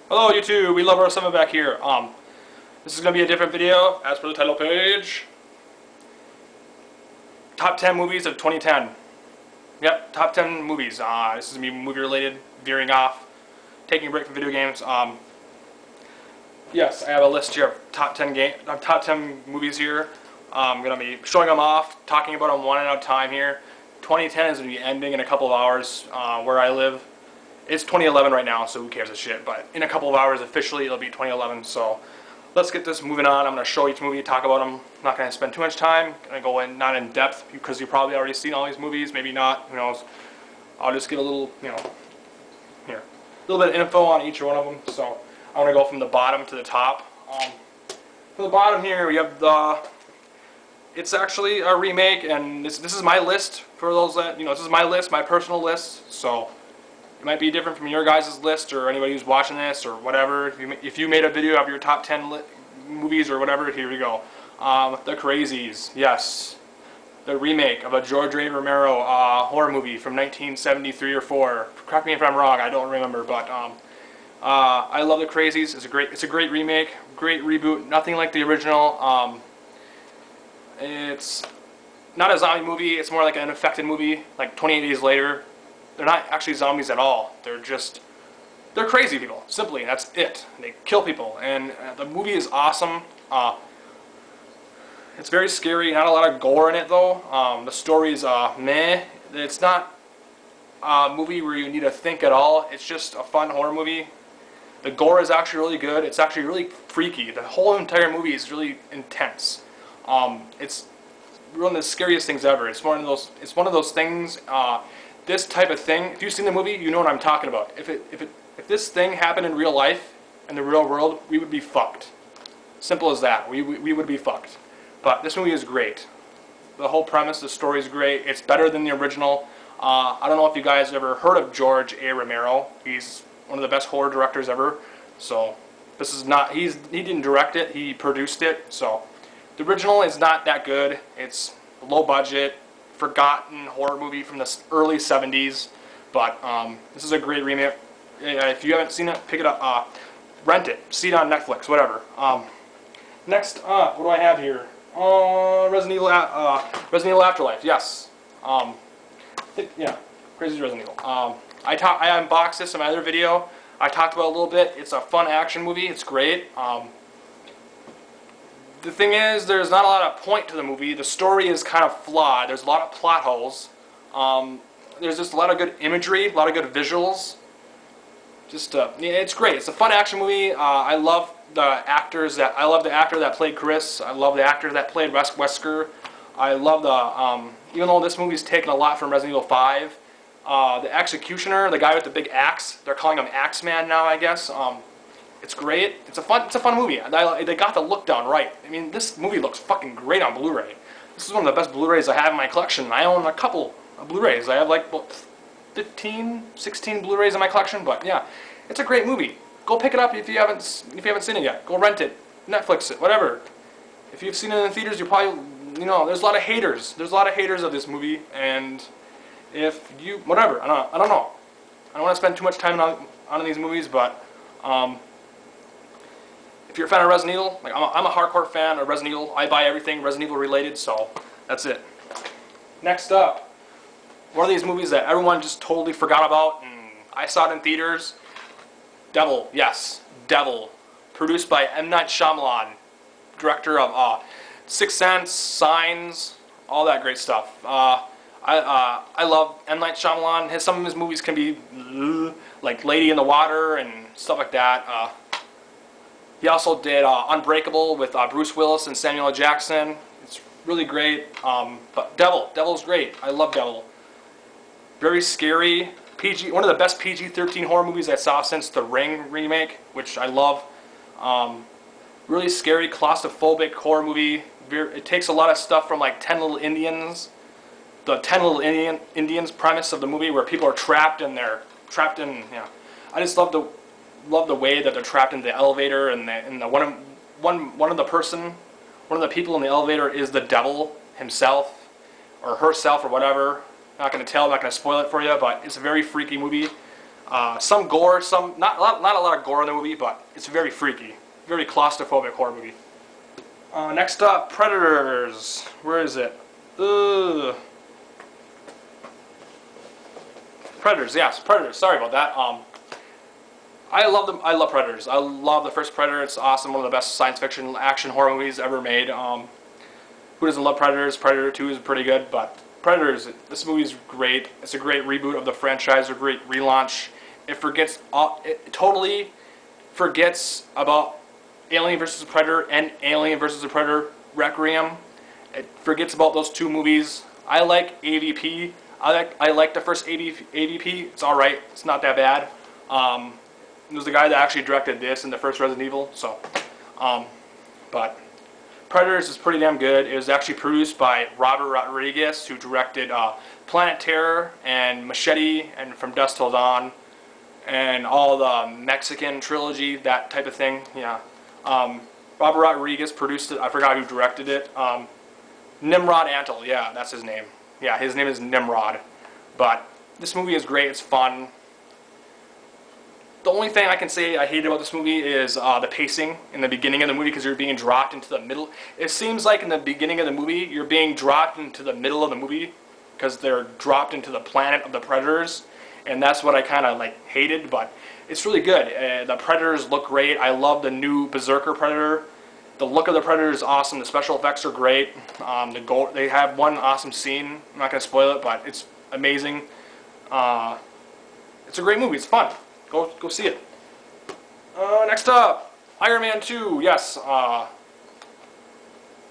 Hello YouTube, we love our summer back here. This is going to be a different video, as per the title page. Top 10 movies of 2010. Yep, top 10 movies. This is going to be movie related, veering off, taking a break from video games. Yes, I have a list here of top 10 movies here. I'm going to be showing them off, talking about them one at a time here. 2010 is going to be ending in a couple of hours where I live. It's 2011 right now, so who cares a shit, but in a couple of hours officially it'll be 2011, so let's get this moving on. I'm going to show each movie, talk about them. I'm not going to spend too much time. I'm going to go in, not in depth, because you've probably already seen all these movies, maybe not, who knows. I'll just get a little, here, a little bit of info on each one of them, so I'm going to go from the bottom to the top. For the bottom here, we have it's actually a remake, and this is my list, for those that, this is my list, my personal list, so it might be different from your guys' list or anybody who's watching this or whatever. If you made a video of your top 10 movies or whatever, here we go. The Crazies, yes. The remake of a George A. Romero horror movie from 1973 or 4. Correct me if I'm wrong, I don't remember, but I love The Crazies. It's a great remake, great reboot, nothing like the original. It's not a zombie movie, it's more like an infected movie, like 28 Days Later. They're not actually zombies at all. They're crazy people. Simply, that's it. They kill people, and the movie is awesome. It's very scary. Not a lot of gore in it though. The story's meh. It's not a movie where you need to think at all. It's just a fun horror movie. The gore is actually really good. It's actually really freaky. The whole entire movie is really intense. It's one of the scariest things ever. It's one of those things. This type of thing, if you've seen the movie, you know what I'm talking about. If this thing happened in real life, in the real world, we would be fucked. Simple as that. We would be fucked. But this movie is great. The whole premise, the story is great. It's better than the original. I don't know if you guys ever heard of George A. Romero. He's one of the best horror directors ever. So this is not. He didn't direct it. He produced it. So the original is not that good. It's low budget, forgotten horror movie from the early 70s, but this is a great remake. If you haven't seen it, pick it up, rent it, see it on Netflix, whatever. Next, what do I have here? Resident Evil Afterlife, yes. Yeah, Crazy Resident Evil. I unboxed this in my other video. I talked about it a little bit. It's a fun action movie. It's great. The thing is, there's not a lot of point to the movie. The story is kind of flawed. There's a lot of plot holes. There's just a lot of good imagery, a lot of good visuals. Yeah, it's great. It's a fun action movie. I love the actors I love the actor that played Chris. I love the actor that played Wesker. I love even though this movie's taken a lot from Resident Evil 5, the executioner, the guy with the big axe, they're calling him Axeman now, I guess. It's great. It's a fun movie. They got the look down right. I mean, this movie looks fucking great on Blu-ray. This is one of the best Blu-rays I have in my collection. I own a couple of Blu-rays. I have like 15, 16 Blu-rays in my collection. But yeah, it's a great movie. Go pick it up if you haven't seen it yet. Go rent it, Netflix it, whatever. If you've seen it in the theaters, you probably there's a lot of haters. There's a lot of haters of this movie, and if you whatever, I don't know. I don't want to spend too much time on these movies, but. If you're a fan of Resident Evil, like I'm a hardcore fan of Resident Evil. I buy everything Resident Evil related, so that's it. Next up, one of these movies that everyone just totally forgot about, and I saw it in theaters. Devil, yes, Devil, produced by M. Night Shyamalan, director of Sixth Sense, Signs, all that great stuff. I love M. Night Shyamalan. Some of his movies can be like Lady in the Water and stuff like that. He also did Unbreakable with Bruce Willis and Samuel L. Jackson. It's really great. But Devil's great. I love Devil. Very scary. One of the best PG-13 horror movies I saw since The Ring remake, which I love. Really scary, claustrophobic horror movie. It takes a lot of stuff from like 10 Little Indians. The 10 Little Indians premise of the movie, where people are trapped and they're trapped in. I just love the way that they're trapped in the elevator, and one of the people in the elevator is the devil himself or herself or whatever. I'm not going to spoil it for you, but it's a very freaky movie. Some gore, not a lot of gore in the movie, but it's very freaky, very claustrophobic horror movie. Next up, Predators. Where is it? Predators. Yes, Predators. Sorry about that. I love them. I love Predators. I love the first Predator. It's awesome. One of the best science fiction action horror movies ever made. Who doesn't love Predators? Predator 2 is pretty good, but Predators, this movie is great. It's a great reboot of the franchise, a great relaunch. It totally forgets about Alien vs. Predator and Alien vs. Predator Requiem. It forgets about those two movies. I like AVP. I like the first AVP. It's all right. It's not that bad. It was the guy that actually directed this and the first Resident Evil. So, but Predators is pretty damn good. It was actually produced by Robert Rodriguez, who directed Planet Terror and Machete and From Dusk Till Dawn and all the Mexican trilogy, that type of thing. Yeah. Robert Rodriguez produced it. I forgot who directed it. Nimrod Antle. Yeah, that's his name. Yeah, his name is Nimrod. But this movie is great. It's fun. The only thing I can say I hate about this movie is the pacing in the beginning of the movie, because you're being dropped into the middle. It seems like in the beginning of the movie, you're being dropped into the middle of the movie because they're dropped into the planet of the Predators, and that's what I kind of like hated. But it's really good. The Predators look great. I love the new Berserker Predator. The look of the Predator is awesome. The special effects are great. They have one awesome scene. I'm not going to spoil it, but it's amazing. It's a great movie. It's fun. Go see it. Next up, Iron Man 2. Yes, Iron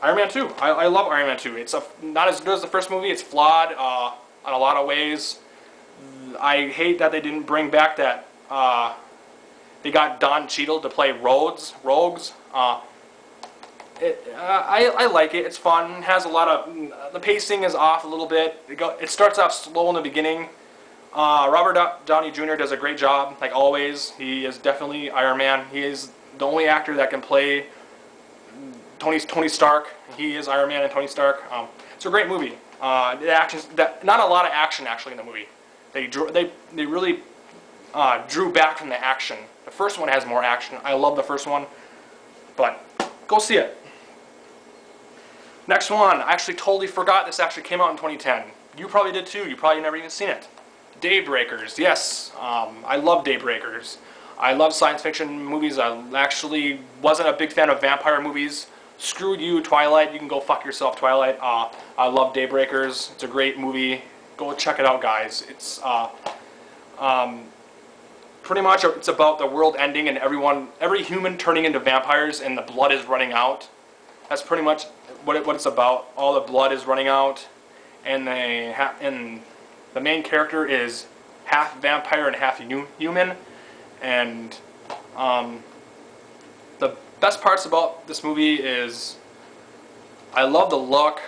Man 2. I love Iron Man 2. It's not as good as the first movie. It's flawed in a lot of ways. I hate that they didn't bring back that. They got Don Cheadle to play Rogues. I like it. It's fun. It has a lot of. The pacing is off a little bit. It starts off slow in the beginning. Robert Downey Jr. does a great job, like always. He is definitely Iron Man. He is the only actor that can play Tony Stark. He is Iron Man and Tony Stark. It's a great movie. Not a lot of action actually in the movie. They really drew back from the action. The first one has more action. I love the first one, but go see it. Next one, I actually totally forgot this actually came out in 2010. You probably did too. You probably never even seen it. Daybreakers, yes. I love Daybreakers. I love science fiction movies. I actually wasn't a big fan of vampire movies. Screw you, Twilight. You can go fuck yourself, Twilight. I love Daybreakers. It's a great movie. Go check it out, guys. It's pretty much it's about the world ending and every human turning into vampires and the blood is running out. That's pretty much what it's about. All the blood is running out, and the main character is half vampire and half human, and the best parts about this movie is I love the look.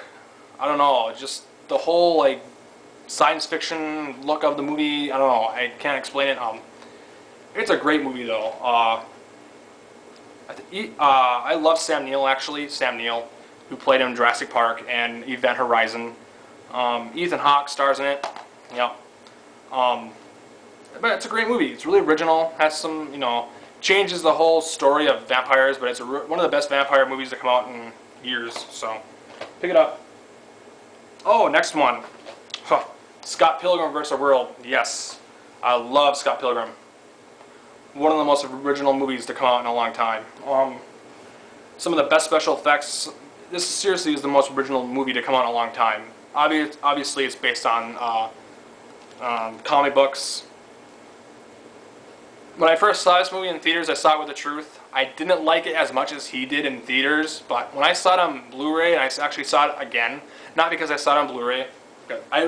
I don't know, just the whole like science fiction look of the movie. I don't know, I can't explain it. It's a great movie though. I love Sam Neill actually. Sam Neill, who played him in Jurassic Park and Event Horizon. Ethan Hawke stars in it. Yep. But it's a great movie. It's really original. Has some, changes the whole story of vampires, but it's one of the best vampire movies to come out in years. So, pick it up. Oh, next one. Huh. Scott Pilgrim vs. the World. Yes. I love Scott Pilgrim. One of the most original movies to come out in a long time. Some of the best special effects. This seriously is the most original movie to come out in a long time. Obviously, it's based on comic books. When I first saw this movie in theaters, I saw it with the truth. I didn't like it as much as he did in theaters, but when I saw it on Blu-ray, and I actually saw it again, not because I saw it on Blu-ray, I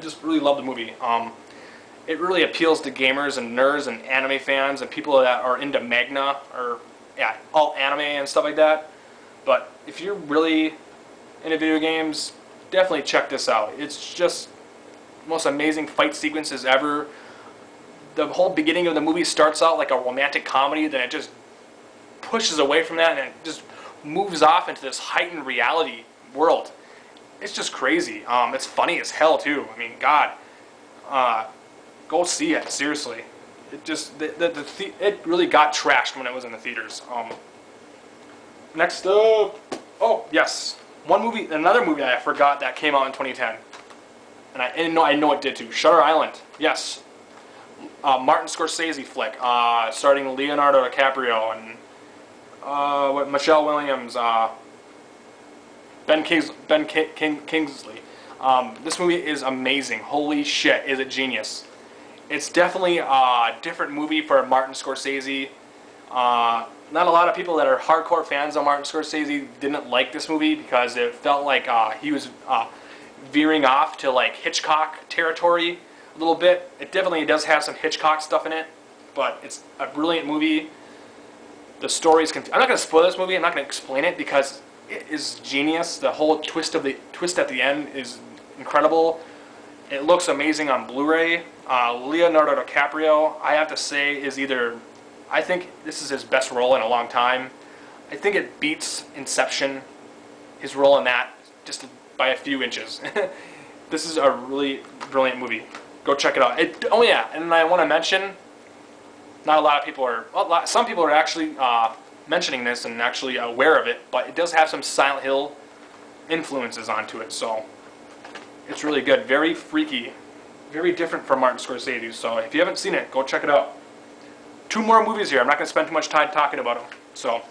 just really love the movie. It really appeals to gamers and nerds and anime fans and people that are into manga or all anime and stuff like that. But if you're really into video games, definitely check this out. It's just the most amazing fight sequences ever. The whole beginning of the movie starts out like a romantic comedy, then it just pushes away from that and it just moves off into this heightened reality world. It's just crazy. It's funny as hell too. I mean, God. Go see it. Seriously, it just it really got trashed when it was in the theaters. Next up, oh yes, another movie I forgot that came out in 2010, and I know it did too. Shutter Island. Yes, Martin Scorsese flick, starring Leonardo DiCaprio and Michelle Williams, Kingsley. This movie is amazing. Holy shit, is it genius. It's definitely a different movie for Martin Scorsese. Not a lot of people that are hardcore fans of Martin Scorsese didn't like this movie because it felt like he was veering off to like Hitchcock territory a little bit. It definitely does have some Hitchcock stuff in it, but it's a brilliant movie. The story's I'm not going to spoil this movie. I'm not going to explain it because it is genius. The whole twist at the end is incredible. It looks amazing on Blu-ray. Leonardo DiCaprio, I have to say, I think this is his best role in a long time. I think it beats Inception, his role in that, just by a few inches. This is a really brilliant movie. Go check it out. Oh yeah, and I want to mention, not a lot of people are, some people are actually mentioning this and actually aware of it, but it does have some Silent Hill influences onto it, so it's really good. Very freaky, very different from Martin Scorsese, so if you haven't seen it, go check it out. 2 more movies here. I'm not going to spend too much time talking about them, so.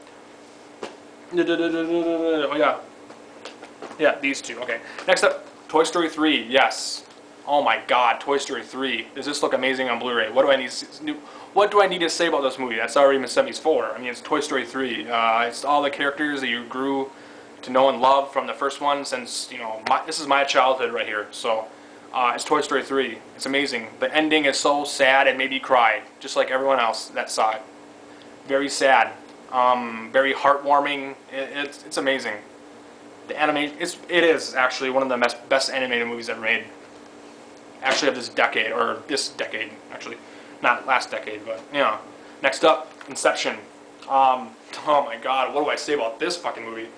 Oh yeah. Yeah, these 2, okay. Next up, Toy Story 3, yes. Oh my god, Toy Story 3. Does this look amazing on Blu-ray? What do I need to say about this movie? That's already been said before. I mean, it's Toy Story 3. It's all the characters that you grew to know and love from the first one since, you know, this is my childhood right here. So, it's Toy Story 3. It's amazing. The ending is so sad it made me cry, just like everyone else that saw it. Very sad. Very heartwarming. It's amazing. The animation, it is actually one of the best animated movies ever made. Actually of this decade, actually. Not last decade, but, you know. Next up, Inception. Oh my god, what do I say about this fucking movie?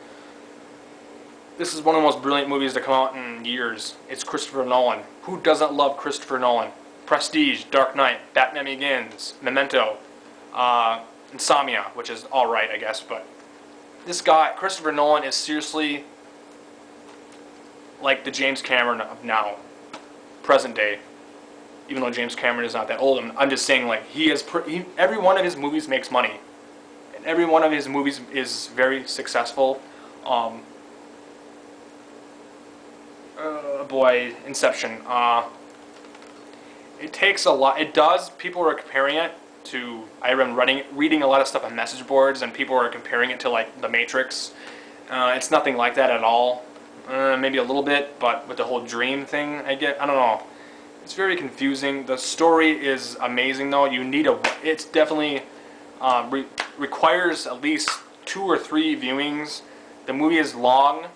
This is one of the most brilliant movies to come out in years. It's Christopher Nolan. Who doesn't love Christopher Nolan? Prestige, Dark Knight, Batman Begins, Memento, Insomnia, which is alright, I guess, but this guy, Christopher Nolan, is seriously like the James Cameron of now, present day. Even though James Cameron is not that old, I'm just saying, like, every one of his movies makes money, and every one of his movies is very successful. Boy, Inception. It takes a lot. It does. People are comparing it to. I've been reading a lot of stuff on message boards, and people are comparing it to like The Matrix. It's nothing like that at all. Maybe a little bit, but with the whole dream thing, I don't know. It's very confusing. The story is amazing, though. It's definitely requires at least 2 or 3 viewings. The movie is long,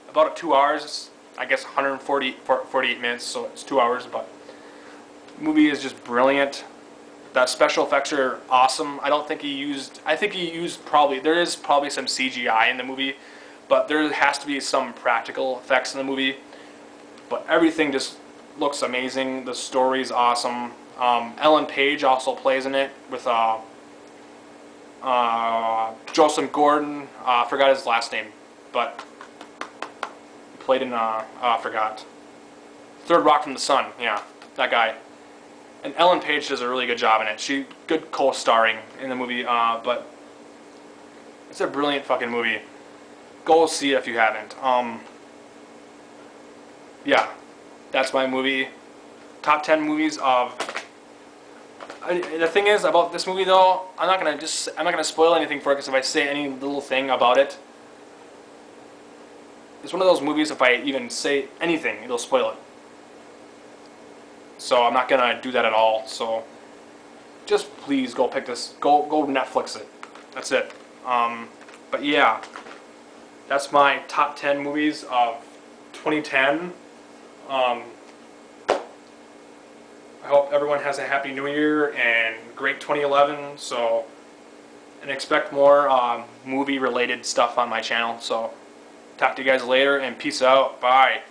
about 2 hours. I guess 148 minutes, so it's 2 hours. But the movie is just brilliant. The special effects are awesome. I think he used there is probably some CGI in the movie, but there has to be some practical effects in the movie. But everything just looks amazing. The story's awesome. Ellen Page also plays in it with Joseph Gordon. I forgot his last name, but he played in I forgot. Third Rock from the Sun. Yeah, that guy. And Ellen Page does a really good job in it. Good co-starring in the movie. But it's a brilliant fucking movie. Go see it if you haven't. Yeah. That's my movie. Top 10 movies of. The thing is about this movie, though, I'm not gonna spoil anything for it, because if I say any little thing about it, it's one of those movies. If I even say anything, it'll spoil it. So I'm not gonna do that at all. So just please go pick this. Go Netflix it. That's it. But yeah, that's my top 10 movies of 2010. I hope everyone has a happy new year and great 2011. So, and expect more movie related stuff on my channel. So, talk to you guys later and peace out. Bye.